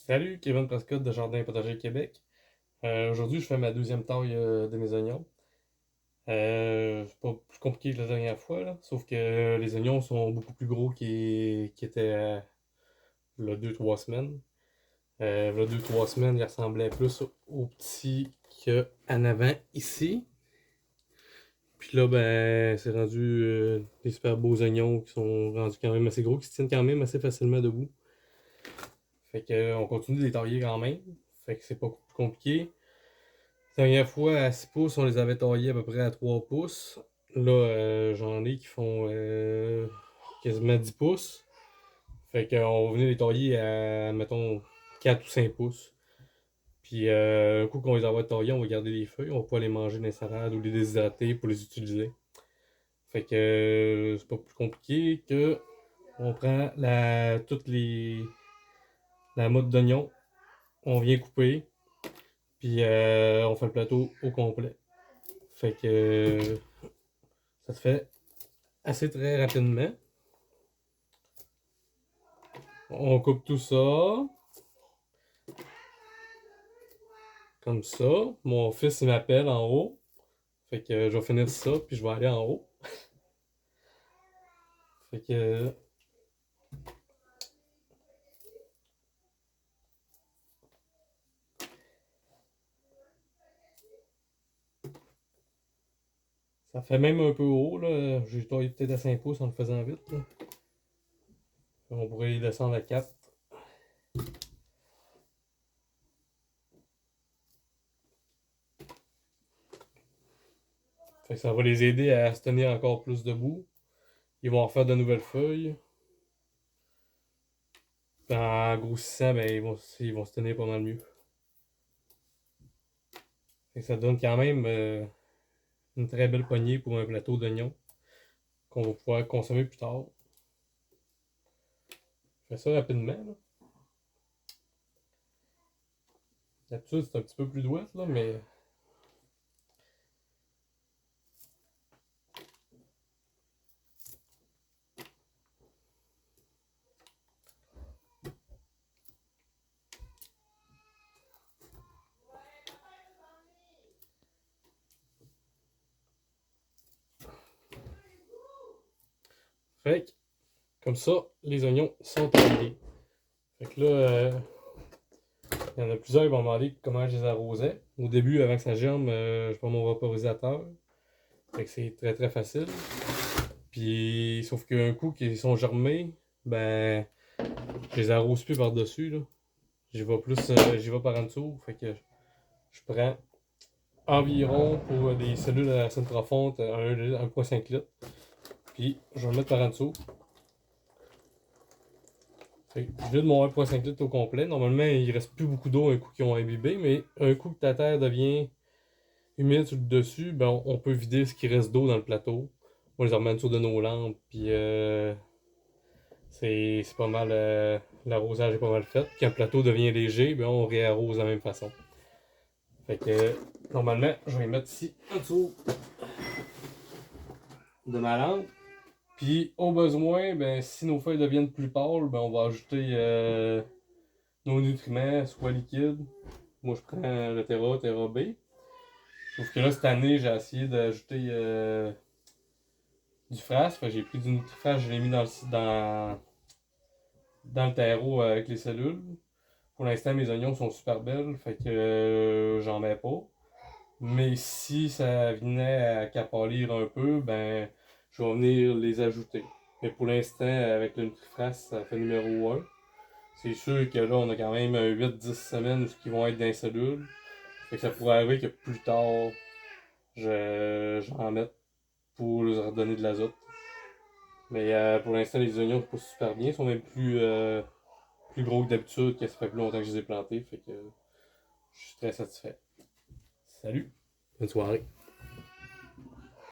Salut, Kevin Prescott de Jardin et Potager Québec. Aujourd'hui, je fais ma deuxième taille de mes oignons. C'est pas plus compliqué que la dernière fois, là, sauf que les oignons sont beaucoup plus gros qu'ils étaient il y a 2-3 semaines. Il y a 2-3 semaines, ils ressemblaient plus aux petits qu'en avant ici. Puis là, ben, c'est rendu des super beaux oignons qui sont rendus quand même assez gros, qui se tiennent quand même assez facilement debout. Fait que, on continue de les tailler quand même. Fait que c'est pas compliqué. La dernière fois, à 6 pouces, on les avait taillés à peu près à 3 pouces. Là, j'en ai qui font quasiment 10 pouces. Fait qu'on va venir les tailler à, mettons, 4 ou 5 pouces. Puis, un coup qu'on les aura taillés, on va garder les feuilles. On va pas les manger dans les salades ou les déshydrater pour les utiliser. Fait que c'est pas plus compliqué que on prend la mousse d'oignon, on vient couper, puis on fait le plateau au complet. Fait que ça se fait assez très rapidement. On coupe tout ça. Comme ça. Mon fils, il m'appelle en haut. Fait que je vais finir ça, puis je vais aller en haut. Fait que ça fait même un peu haut, là. J'ai taillé peut-être à 5 pouces en le faisant vite, là. On pourrait y descendre à 4. Fait que ça va les aider à se tenir encore plus debout. Ils vont refaire de nouvelles feuilles. Puis en grossissant, ben, ils vont se tenir pas mal mieux. Fait que ça donne quand même une très belle poignée pour un plateau d'oignons qu'on va pouvoir consommer plus tard. Je fais ça rapidement, là. D'habitude, c'est un petit peu plus douette, là, mais fait que, comme ça, les oignons sont taillés. Fait que là, il y en a plusieurs qui vont me demander comment je les arrosais. Au début, avant que ça germe, je prends mon vaporisateur. Fait que c'est très très facile. Puis, sauf qu'un coup qu'ils sont germés, ben, je les arrose plus par-dessus, là. J'y vais par en dessous. Fait que je prends environ pour des cellules à racines profondes 1,5 litre. Puis, je vais le mettre par en dessous. Fait que je vide mon 1,5 litre au complet. Normalement, il reste plus beaucoup d'eau un coup qu'ils ont imbibé, mais un coup que ta terre devient humide sur le dessus, ben on peut vider ce qui reste d'eau dans le plateau. On les emmène sur de nos lampes, puis c'est pas mal. L'arrosage est pas mal fait. Quand le plateau devient léger, ben on réarrose de la même façon. Fait que normalement, je vais les mettre ici en dessous de ma lampe. Puis au besoin, ben si nos feuilles deviennent plus pâles, ben on va ajouter nos nutriments, soit liquides. Moi, je prends le Terra B. Sauf que là, cette année, j'ai essayé d'ajouter du FRAS. Fait que j'ai pris du NutriFrass, je l'ai mis dans le terreau avec les cellules. Pour l'instant, mes oignons sont super belles, fait que j'en mets pas. Mais si ça venait à capolir un peu, ben, je vais venir les ajouter. Mais pour l'instant, avec le NutriFrass, ça fait numéro 1. C'est sûr que là, on a quand même 8-10 semaines où ils vont être dans les cellules. Fait que ça pourrait arriver que plus tard, j'en mette pour leur redonner de l'azote. Mais pour l'instant, les oignons poussent super bien. Ils sont même plus gros que d'habitude, que ça fait plus longtemps que je les ai plantés. Fait que je suis très satisfait. Salut, bonne soirée.